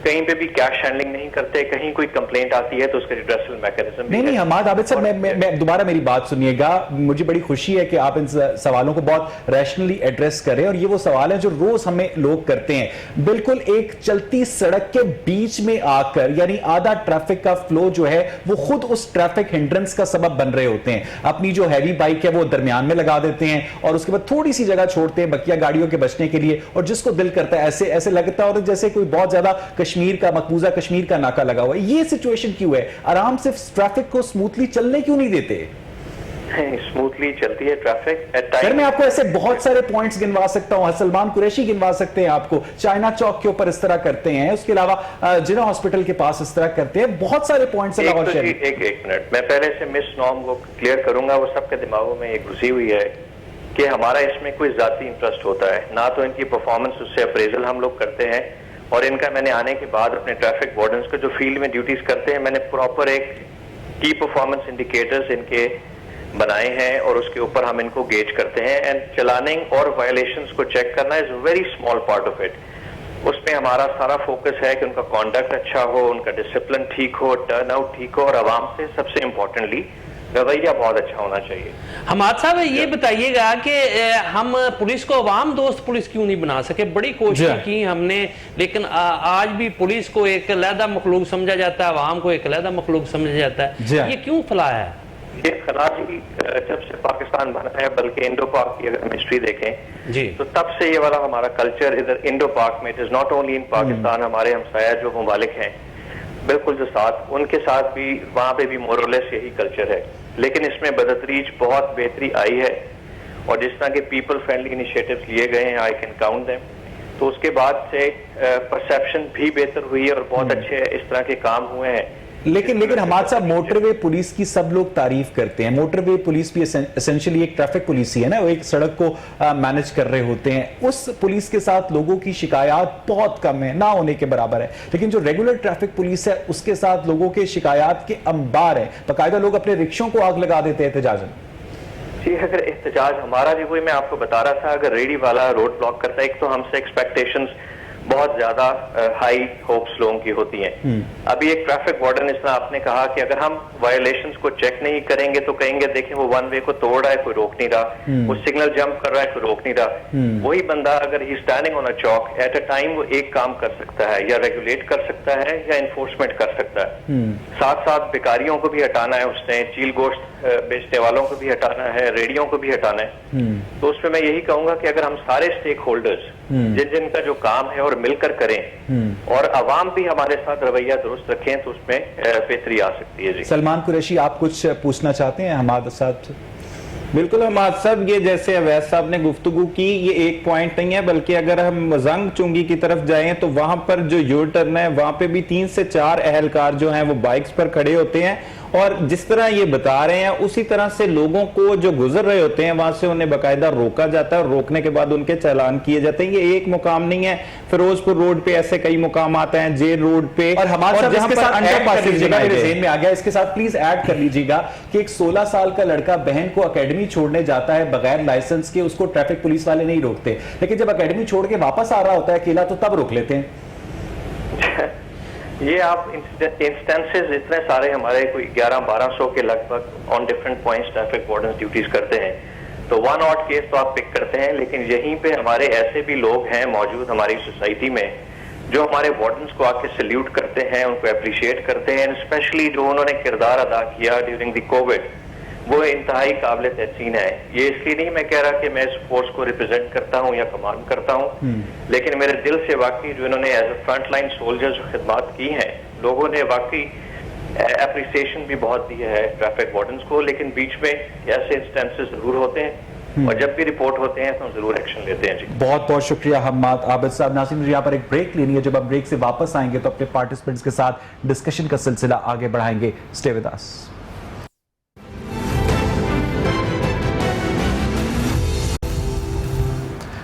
کہیں پہ بھی کیش ہینڈلنگ نہیں کرتے، کہیں کوئی کمپلینٹ آتی ہے تو اس کا ریڈریسل میکینزم نہیں حماد عابد صاحب، میں دوبارہ میری بات سنیے گا، مجھے بڑی خوشی ہے کہ آپ ان سوالوں کو بہت ریشنلی ایڈریس کریں، اور یہ وہ سوال ہیں جو روز ہمیں لوگ کرتے ہیں۔ بالکل ایک چلتی سڑک کے بیچ میں آ کر، یعنی آدھا ٹریفک کا فلو جو ہے وہ خود اس ٹریفک ہنڈرنس کا سبب بن رہے ہوتے ہیں۔ اپنی جو ہیوی بائک ہے وہ درمیان میں لگا دیتے ہیں اور اس کے بعد تھوڑی سی جگہ چھوڑتے ہیں بقیہ گاڑیوں کے بچنے کے لیے، اور جس کو دل کرتا ہے ایسے لگتا ہے اور جیسے کوئی بہت زیادہ کشمیر کا مقبوضہ کشمیر کا ناکا لگا ہوا ہے۔ یہ سچویشن کیوں ہے؟ آرام سے ٹریفک کو سموتھلی چلنے کیوں نہیں دیتے؟ سموتھلی چلتی ہے ٹریفک۔ سر میں آپ کو ایسے بہت سارے پوائنٹس گنوا سکتا ہوں، سلمان قریشی گنوا سکتے ہیں آپ کو، چائنا چوک کے اوپر اس طرح کرتے ہیں، اس کے علاوہ جناح ہاسپٹل کے پاس اس طرح کرتے ہیں، بہت سارے پوائنٹس۔ ایک منٹ، میں پہلے سے مس نام کو کلیئر کروں گا، وہ سب کے دماغوں میں یہ گھسی ہوئی ہے کہ ہمارا اس میں کوئی ذاتی انٹرسٹ ہوتا ہے، نہ تو ان کی پرفارمنس، اس سے اپریزل ہم لوگ کرتے ہیں، اور ان کا میں نے آنے کے بعد اپنے ٹریفک وارڈنز کو جو فیلڈ میں ڈیوٹیز کرتے ہیں، میں نے پراپر ایک کی پرفارمنس انڈیکیٹرز ان کے بنائے ہیں، اور اس کے اوپر ہم ان کو گیج کرتے ہیں، اینڈ چلاننگ اور وائلیشنز کو چیک کرنا is a very small part of it. اس میں ہمارا سارا فوکس ہے کہ ان کا کانڈکٹ اچھا ہو، ان کا ڈسپلن ٹھیک ہو، ٹرن آؤٹ ٹھیک ہو، اور عوام سے سب سے امپورٹنٹلی رویہ بہت اچھا ہونا چاہیے۔ حماد صاحب یہ بتائیے گا کہ ہم پولیس کو عوام دوست پولیس کیوں نہیں بنا سکے؟ بڑی کوشش کی ہم نے، لیکن آج بھی پولیس کو ایک علیحدہ مخلوق سمجھا جاتا ہے، عوام کو ایک علیحدہ مخلوق سمجھا جاتا ہے، یہ کیوں فلاح ہے؟ یہ خلا جی جب سے پاکستان بنا ہے، بلکہ انڈو پاک کی اگر ہم ہسٹری دیکھیں جی تو تب سے یہ والا ہمارا کلچر ادھر انڈو پاک میں، it is not only in Pakistan, ہمارے ہمسایہ جو ممالک ہیں بالکل جو ساتھ، ان کے ساتھ بھی وہاں پہ بھی مورلیس یہی کلچر ہے، لیکن اس میں بدتریج بہت بہتری آئی ہے، اور جس طرح کے پیپل فرینڈلی انیشیٹوز لیے گئے ہیں، آئی کین کاؤنٹ دیم، تو اس کے بعد سے پرسیپشن بھی بہتر ہوئی ہے، اور بہت اچھے اس طرح کے کام ہوئے ہیں۔ لیکن حماد صاحب، موٹر وے پولیس کی سب لوگ تعریف کرتے ہیں، موٹر وے پولیس بھی اسینشلی ایک ٹریفک پولیس ہی ہے نا، وہ ایک سڑک کو مینج کر رہے ہوتے ہیں، اس پولیس کے ساتھ لوگوں کی شکایات بہت کم ہے، نہ ہونے کے برابر ہے، لیکن جو ریگولر ٹریفک پولیس ہے اس کے ساتھ لوگوں کے شکایات کے انبار ہیں، باقاعدہ لوگ اپنے رکشوں کو آگ لگا دیتے ہیں احتجاجاً۔ جی اگر احتجاج ہمارا بھی وہی میں آپ کو بتا رہا تھا، اگر ریڈی والا روڈ بلاک کرتا ہے، ایک تو ہم سے ایکسپیکٹیشنز بہت زیادہ ہائی ہوپس لوگوں کی ہوتی ہیں. ابھی ایک ٹریفک وارڈن اس طرح آپ نے کہا کہ اگر ہم وائلیشنز کو چیک نہیں کریں گے تو کہیں گے دیکھیں وہ ون وے کو توڑ رہا ہے کوئی روک نہیں رہا, وہ سگنل جمپ کر رہا ہے کوئی روک نہیں رہا. وہی بندہ اگر he standing on a Chowk at a time وہ ایک کام کر سکتا ہے, یا ریگولیٹ کر سکتا ہے یا انفورسمنٹ کر سکتا ہے. ساتھ ساتھ بیکاریوں کو بھی ہٹانا ہے اس نے, چیل گوشت بیچنے والوں کو بھی ہٹانا ہے, ریڑیوں کو بھی ہٹانا ہے. تو اس میں میں یہی کہوں گا کہ اگر ہم سارے اسٹیک ہولڈرز جن کا جو کام ہے اور مل کر کریں اور عوام بھی ہمارے ساتھ رویہ درست رکھیں تو اس میں بہتری آ سکتی ہے. جی سلمان قریشی, آپ کچھ پوچھنا چاہتے ہیں حماد صاحب سے؟ بالکل حماد صاحب, یہ جیسے اویس صاحب نے گفتگو کی, یہ ایک پوائنٹ نہیں ہے, بلکہ اگر ہم زنگ چنگی کی طرف جائیں تو وہاں پر جو یو ٹرن ہے وہاں پہ بھی 3 سے 4 اہلکار جو ہیں وہ بائکس پر کھڑے ہوتے ہیں, اور جس طرح یہ بتا رہے ہیں اسی طرح سے لوگوں کو جو گزر رہے ہوتے ہیں وہاں سے انہیں باقاعدہ روکا جاتا ہے, اور روکنے کے بعد ان کے چالان کیے جاتے ہیں. یہ ایک مقام نہیں ہے, فیروز پور روڈ پہ ایسے کئی مقامات ہیں, جیل روڈ پہ, اور ہمارے ساتھ اس کے ساتھ انڈر پاسز میرے ذہن میں آ گیا, اس کے ساتھ پلیز ایڈ کر لیجیے گا کہ ایک 16 سال کا لڑکا بہن کو اکیڈمی چھوڑنے جاتا ہے بغیر لائسنس کے, اس کو ٹریفک پولیس والے نہیں روکتے, لیکن جب اکیڈمی چھوڑ کے واپس آ رہا ہوتا ہے اکیلا تو تب روک لیتے ہیں. یہ آپ انسٹنسز اتنے سارے ہمارے کوئی 1100-1200 کے لگ بھگ on different points traffic wardens duties کرتے ہیں, تو 1 odd کیس تو آپ پک کرتے ہیں, لیکن یہیں پہ ہمارے ایسے بھی لوگ ہیں موجود ہماری سوسائٹی میں جو ہمارے وارڈنز کو آ کے سلیوٹ کرتے ہیں, ان کو اپریشیٹ کرتے ہیں, اسپیشلی جو انہوں نے کردار ادا کیا ڈیورنگ دی کووڈ, وہ انتہائی قابل تحسین ہے. یہ اس لیے نہیں میں کہہ رہا کہ میں اس فورس کو ریپرزینٹ کرتا ہوں یا کمانڈ کرتا ہوں, لیکن میرے دل سے واقعی جو انہوں نے as a front line soldier جو خدمات کی ہیں, لوگوں نے واقعی اپریسیشن بھی بہت دی ہے ٹریفک وارڈنز کو, لیکن بیچ میں ایسے انسٹنسز ضرور ہوتے ہیں اور جب بھی رپورٹ ہوتے ہیں تو ہم ضرور ایکشن لیتے ہیں. جی بہت بہت شکریہ حماد عابد صاحب. ناظرین مجھے یہاں پر ایک بریک لینی ہے, جب ہم بریک سے واپس آئیں گے تو اپنے پارٹیسپینٹس کے ساتھ ڈسکشن کا سلسلہ آگے بڑھائیں گے. Stay with us.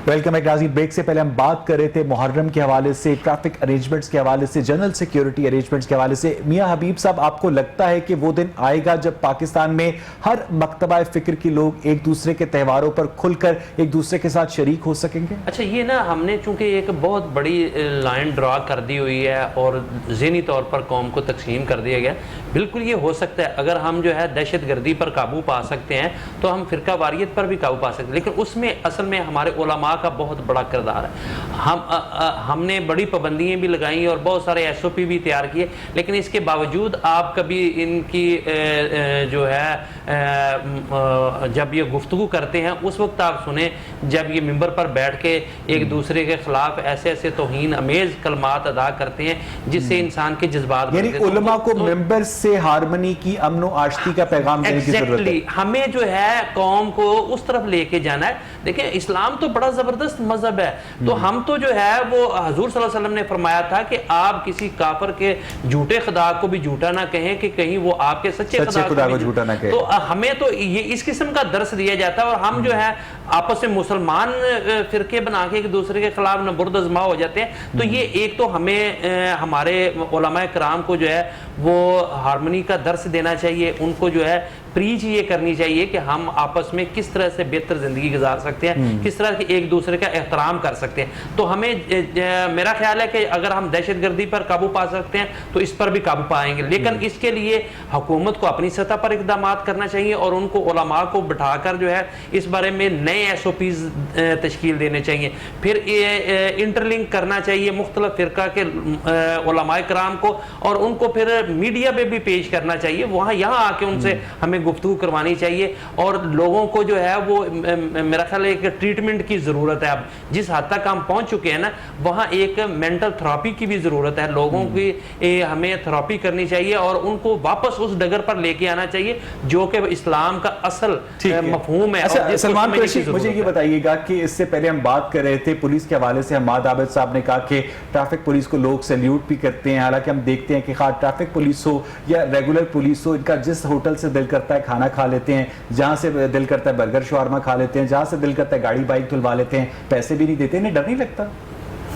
ویلکم ایک ناظرین, بریک سے پہلے ہم بات کر رہے تھے محرم کے حوالے سے, ٹریفک ارینجمنٹس کے حوالے سے, جنرل سیکیورٹی ارینجمنٹس کے حوالے سے. میاں حبیب صاحب, آپ کو لگتا ہے کہ وہ دن آئے گا جب پاکستان میں ہر مکتبہ فکر کے لوگ ایک دوسرے کے تہواروں پر کھل کر ایک دوسرے کے ساتھ شریک ہو سکیں گے؟ اچھا, یہ نا ہم نے چونکہ ایک بہت بڑی لائن ڈرا کر دی ہوئی ہے اور ذہنی طور پر قوم کو تقسیم کر دیا گیا. بالکل یہ ہو سکتا ہے, اگر ہم جو ہے دہشت گردی پر قابو پا سکتے ہیں تو ہم فرقہ واریت پر بھی قابو پا سکتے ہیں, لیکن اس میں اصل میں ہمارے علماء کا بہت بڑا کردار ہے. ہم نے بڑی پابندیاں بھی لگائیں اور بہت سارے ایس او پی بھی تیار کیے, لیکن اس کے باوجود آپ کبھی ان کی جو ہے جب یہ گفتگو کرتے ہیں اس وقت آپ سنیں جب یہ ممبر پر بیٹھ کے ایک دوسرے کے خلاف ایسے ایسے توہین امیز کلمات ادا کرتے ہیں جس سے انسان کے جذبات, یعنی علماء کو ممبر سے ہارمنی کی, امن و آشتی کا پیغام دینے کی ضرورت ہے. ہمیں جو ہے قوم کو اس طرف لے کے جانا ہے. دیکھیں اسلام تو بڑا زبردست مذہب ہے, تو ہم تو جو ہے وہ حضور صلی اللہ علیہ وسلم نے فرمایا تھا کہ آپ کسی کافر کے جھوٹے خدا کو بھی جھوٹا نہ کہیں کہ کہیں وہ آپ کے سچے خدا کو جھوٹا نہ کہیں. تو ہمیں تو یہ اس قسم کا درس دیا جاتا ہے, اور ہم جو ہے آپس میں مسلمان فرقے بنا کے ایک دوسرے کے خلاف نبرد ازما ہو جاتے ہیں. تو یہ ایک تو ہمیں ہمارے علماء کرام کو جو ہے وہ ہارمنی کا درس دینا چاہیے, ان کو جو ہے پریچ یہ کرنی چاہیے کہ ہم آپس میں کس طرح سے بہتر زندگی گزار سکتے ہیں, کس طرح سے ایک دوسرے کا احترام کر سکتے ہیں. تو ہمیں میرا خیال ہے کہ اگر ہم دہشت گردی پر قابو پا سکتے ہیں تو اس پر بھی قابو پائیں گے, لیکن اس کے لیے حکومت کو اپنی سطح پر اقدامات کرنا چاہیے اور ان کو علماء کو بٹھا کر جو ہے اس بارے میں نئے ایس او پیز تشکیل دینے چاہیے. پھر انٹرلنک کرنا چاہیے مختلف فرقہ کے علماء کرام کو, اور ان کو پھر میڈیا پہ بھی پیش کرنا چاہیے, وہاں یہاں آ کے ان سے ہمیں گفتگو کروانی چاہیے. اور لوگوں کو جو ہے وہ میرا خیال ہے ایک ٹریٹمنٹ کی ضرورت ہے. اب جس حد تک ہم پہنچ چکے ہیں نا, وہاں ایک مینٹل تھراپی کی بھی ضرورت ہے. لوگوں کی ہمیں تھراپی کرنی چاہیے اور ان کو واپس اس ڈگر پر لے کے آنا چاہیے جو کہ اسلام کا اصل مفہوم ہے. سلمان قریشی, مجھے یہ بتائیے گا کہ اس سے پہلے ہم بات کر رہے تھے پولیس کے حوالے سے, حماد عابد صاحب نے کہا کہ ٹریفک پولیس کو لوگ سیلیوٹ بھی کرتے ہیں, حالانکہ ہم دیکھتے ہیں کہ خاص ٹریفک پولیس ہو یا ریگولر پولیس ہو, ان کا جس ہوٹل سے دل کرتا ہے کھانا کھا لیتے ہیں, جہاں سے دل کرتا ہے برگر شاورما کھا لیتے ہیں, جہاں سے دل کرتا ہے گاڑی بائک دھلوا لیتے ہیں, پیسے بھی نہیں دیتے. انہیں ڈر نہیں لگتا؟